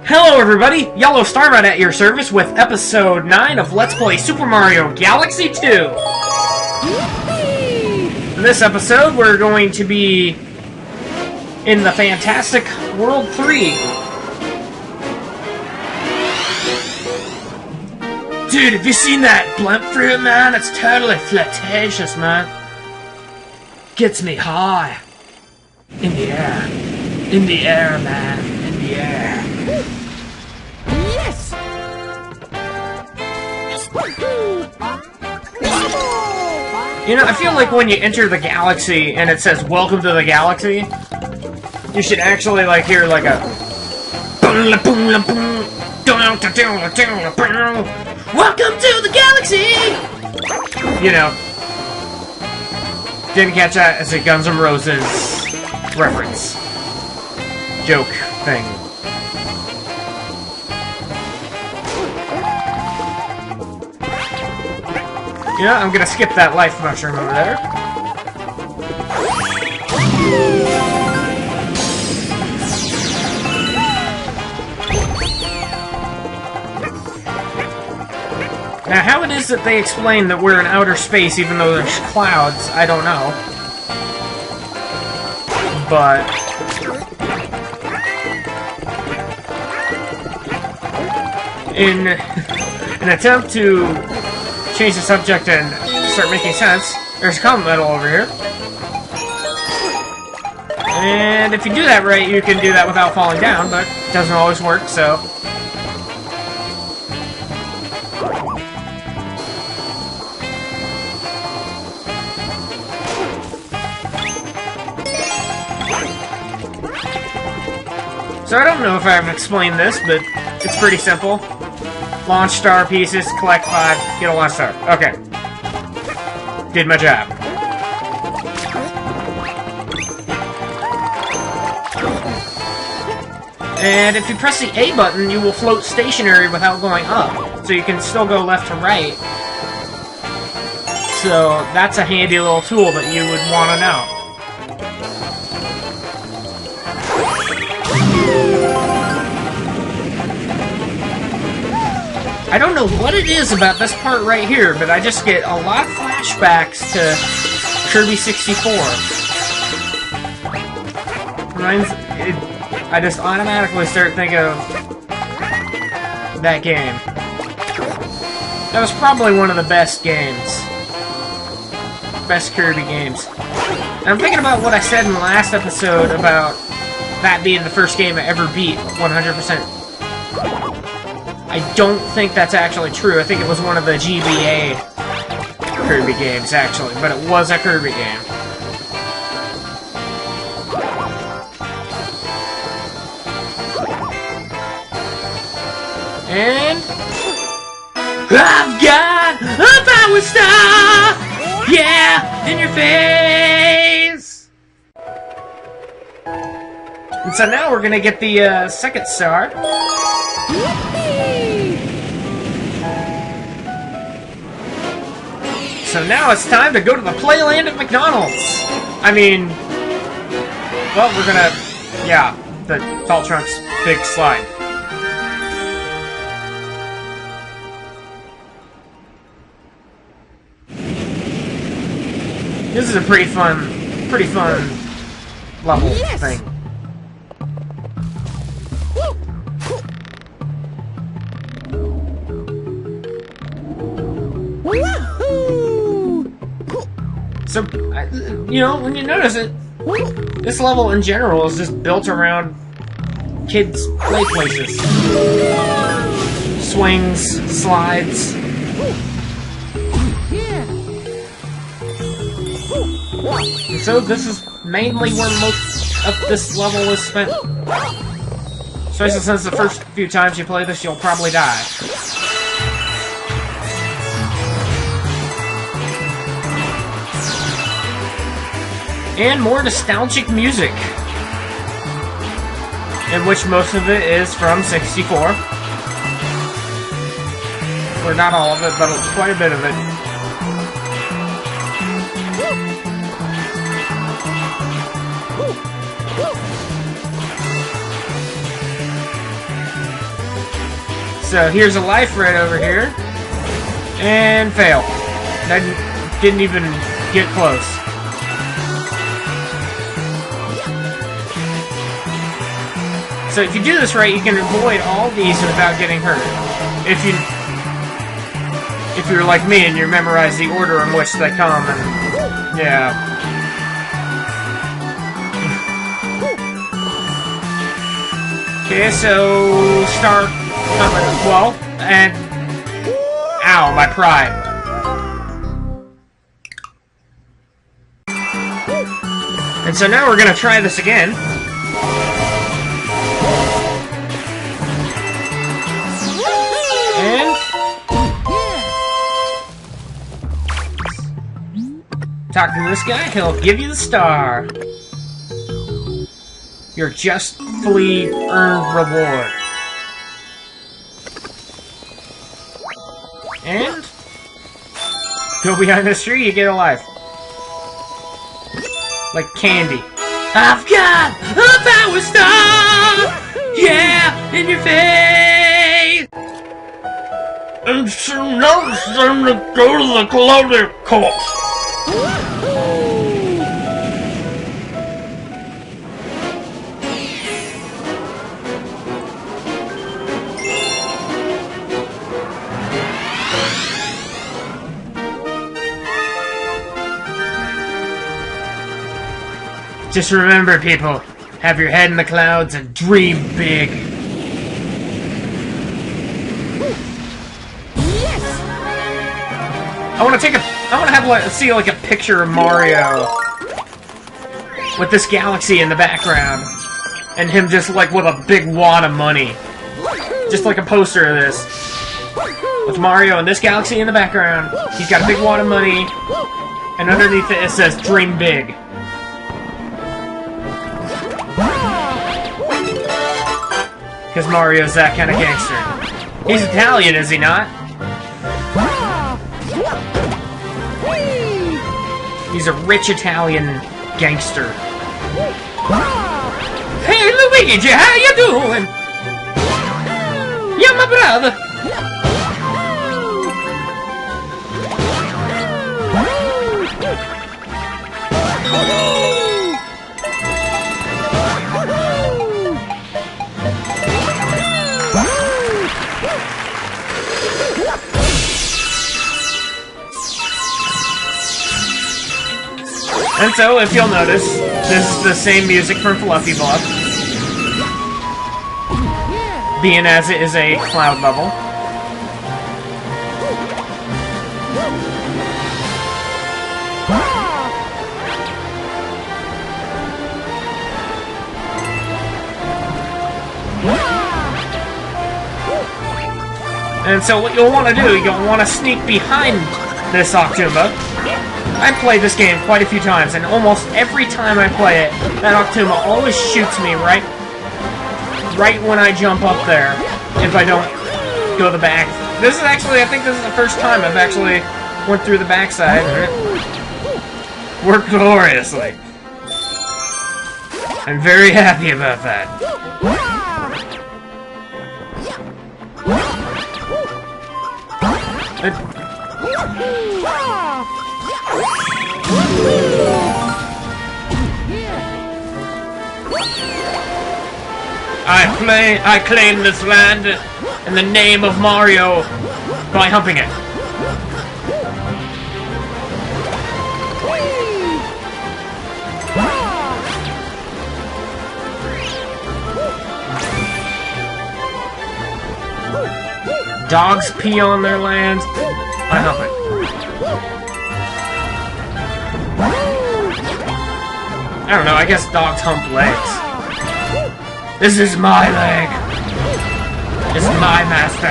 Hello everybody, Yellow Starman at your service with episode 9 of Let's Play Super Mario Galaxy 2! In this episode, we're going to be in the Fantastic World 3. Dude, have you seen that blimp fruit, man? It's totally flirtatious, man. Gets me high. In the air. In the air, man. In the air. Yes! You know, I feel like when you enter the galaxy and it says, "Welcome to the galaxy," you should actually, like, hear, like, a... Welcome to the galaxy! You know. Didn't catch that as a Guns N' Roses reference. Joke thing. Yeah, I'm gonna skip that life mushroom over there. Now, how it is that they explain that we're in outer space even though there's clouds, I don't know. But... in an attempt to change the subject and start making sense, there's a comet medal over here. And if you do that right, you can do that without falling down, but it doesn't always work, so... So I don't know if I've explained this, but it's pretty simple. Launch star pieces, collect 5, get a launch star. Okay. Did my job. And if you press the A button, you will float stationary without going up. So you can still go left to right. So that's a handy little tool that you would want to know. I don't know what it is about this part right here, but I just get a lot of flashbacks to Kirby 64. I just automatically start thinking of that game. That was probably one of the best games. Best Kirby games. And I'm thinking about what I said in the last episode about that being the first game I ever beat 100%. I don't think that's actually true. I think it was one of the GBA Kirby games, actually. But it was a Kirby game. And... I've got a power star! Yeah! In your face! And so now we're gonna get the second star. So now it's time to go to the playland at McDonald's. I mean, well, we're gonna, yeah, the Tall Trunks Big Slide. This is a pretty fun level thing. So, you know, when you notice it, this level in general is just built around kids' play places. Swings, slides. And so this is mainly where most of this level is spent. Especially since the first few times you play this, you'll probably die. And more nostalgic music, in which most of it is from 64. Or not all of it, but quite a bit of it. So here's a life right over here. And fail. That didn't even get close. So if you do this right, you can avoid all these without getting hurt. If you're like me and you memorize the order in which they come, and yeah. Okay, so start well, and ow, my pride. And so now we're gonna try this again. And talk to this guy, he'll give you the star. Your justly earned reward. And go behind this tree, you get a life. Like candy. I've got a power star! Yeah, in your face! And soon notice them to go to the clothing course. Just remember, people, have your head in the clouds and dream big. Yes. I want to have see like a picture of Mario with this galaxy in the background, and him just like with a big wad of money, just like a poster of this, with Mario and this galaxy in the background. He's got a big wad of money, and underneath it says "Dream Big." Because Mario's that kind of gangster. He's Italian, is he not? He's a rich Italian gangster. Hey, Luigi, how you doing? You're my brother. And so, if you'll notice, this is the same music from Fluffy Bluff, being as it is a cloud level. And so what you'll want to do, you'll want to sneak behind this Octoomba. I've played this game quite a few times, and almost every time I play it, that Octoomba always shoots me right when I jump up there, if I don't go the back. This is actually, I think this is the first time I've actually went through the backside, and it worked gloriously. I'm very happy about that. I claim this land in the name of Mario by humping it. Dogs pee on their lands. I hump it. I don't know, I guess dogs hump legs. This is my leg! This is my master!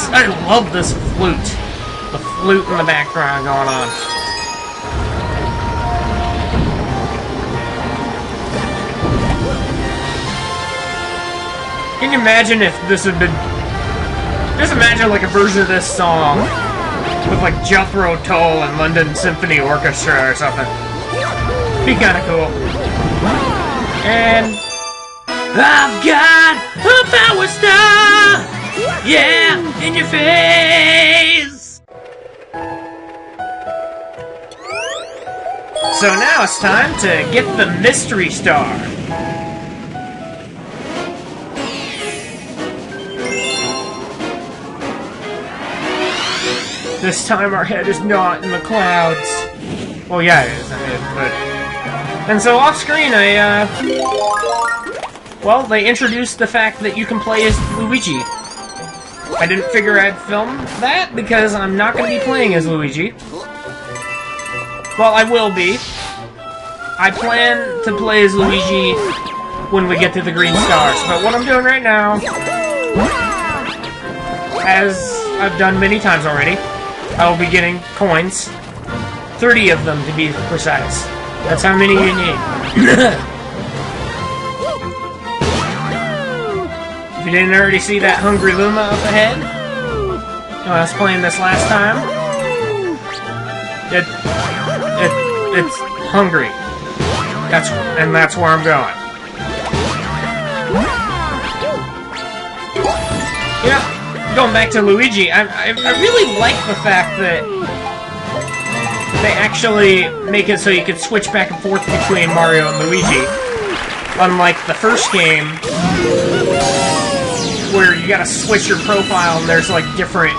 I love this flute. The flute in the background going on. Can you imagine if this had been... Just imagine like a version of this song With like Jethro Tull and London Symphony Orchestra or something. Be kinda cool. And I've got a power star! Yeah, in your face! So now it's time to get the mystery star. This time our head is not in the clouds. Well, yeah, it is, but... And so off screen, well, they introduced the fact that you can play as Luigi. I didn't figure I'd film that, because I'm not going to be playing as Luigi. Well, I will be. I plan to play as Luigi when we get to the green stars, but what I'm doing right now, as I've done many times already, I will be getting coins. 30 of them, to be precise. That's how many you need. If you didn't already see that hungry Luma up ahead, when I was playing this last time, it's hungry. That's where I'm going. You know, going back to Luigi, I really like the fact that they actually make it so you can switch back and forth between Mario and Luigi. Unlike the first game, where you gotta switch your profile and there's like different...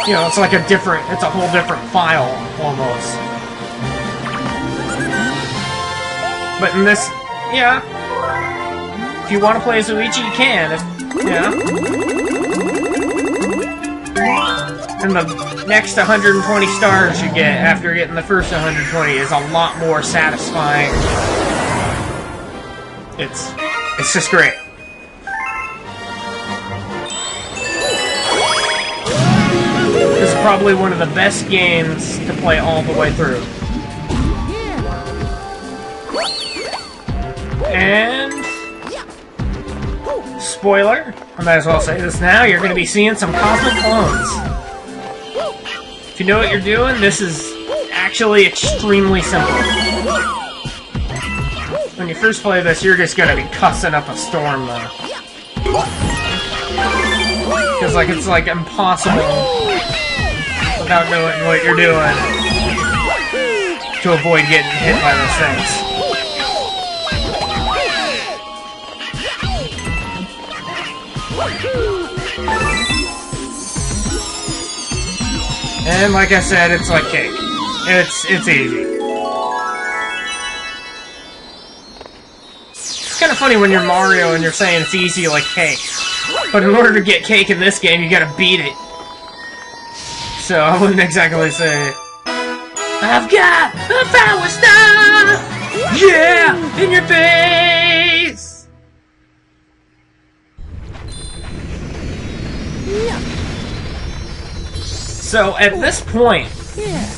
You know, it's like a whole different file, almost. But in this, yeah, if you want to play as Luigi, you can, yeah. And the next 120 stars you get after getting the first 120 is a lot more satisfying. It's just great. This is probably one of the best games to play all the way through. And... spoiler, I might as well say this now, you're going to be seeing some cosmic clones. If you know what you're doing, this is actually extremely simple. When you first play this, you're just going to be cussing up a storm, though. Because, like, it's, like, impossible, without knowing what you're doing, to avoid getting hit by those things. And like I said, it's like cake. It's easy. It's kind of funny when you're Mario and you're saying it's easy like cake. But in order to get cake in this game, you gotta beat it. So I wouldn't exactly say, I've got a power star! Yeah! In your face! So, at this point,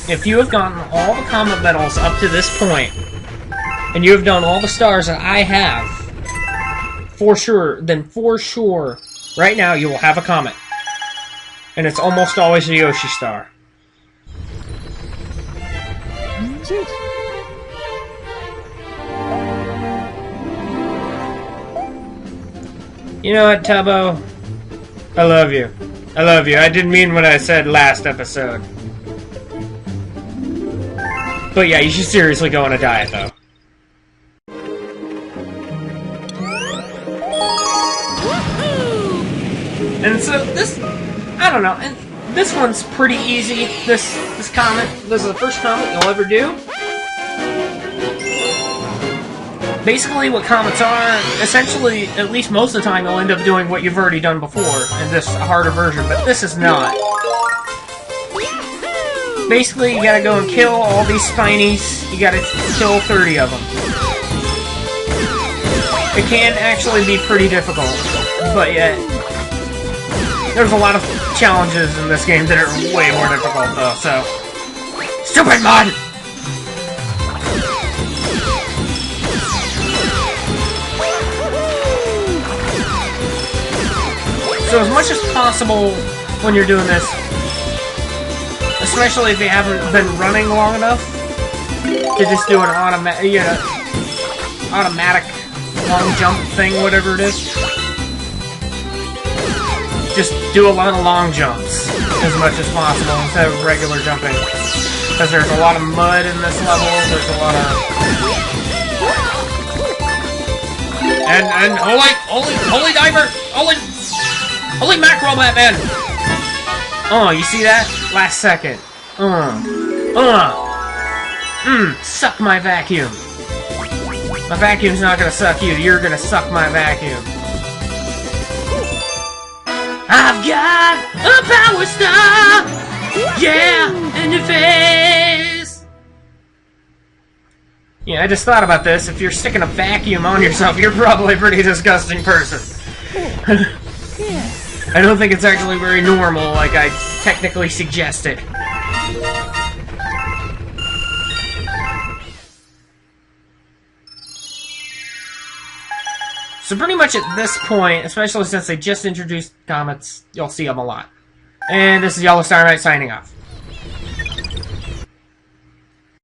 if you have gotten all the comet medals up to this point, and you have done all the stars that I have, for sure, right now you will have a comet. And it's almost always a Yoshi star. You know what, Tubbo? I love you. I love you. I didn't mean what I said last episode. But yeah, you should seriously go on a diet, though. And so this, I don't know, and this one's pretty easy. This comet, this is the first comet you'll ever do. Basically, what comets are, essentially, at least most of the time, you'll end up doing what you've already done before in this harder version, but this is not. Basically, you gotta go and kill all these spinies. You gotta kill 30 of them. It can actually be pretty difficult, but yet, there's a lot of challenges in this game that are way more difficult, though, so... Stupid mod! So as much as possible when you're doing this, especially if you haven't been running long enough, to just do an automatic long jump thing, whatever it is. Just do a lot of long jumps as much as possible instead of regular jumping. Because there's a lot of mud in this level, there's a lot of... And holy diver! Holy mackerel, Batman! Oh, you see that? Last second. Suck my vacuum. My vacuum's not gonna suck you, you're gonna suck my vacuum. I've got a power star! Yeah, in your face! Yeah, I just thought about this. If you're sticking a vacuum on yourself, you're probably a pretty disgusting person. I don't think it's actually very normal, like I technically suggested. So pretty much at this point, especially since they just introduced comets, you'll see them a lot. And this is Yellow Star Knight signing off.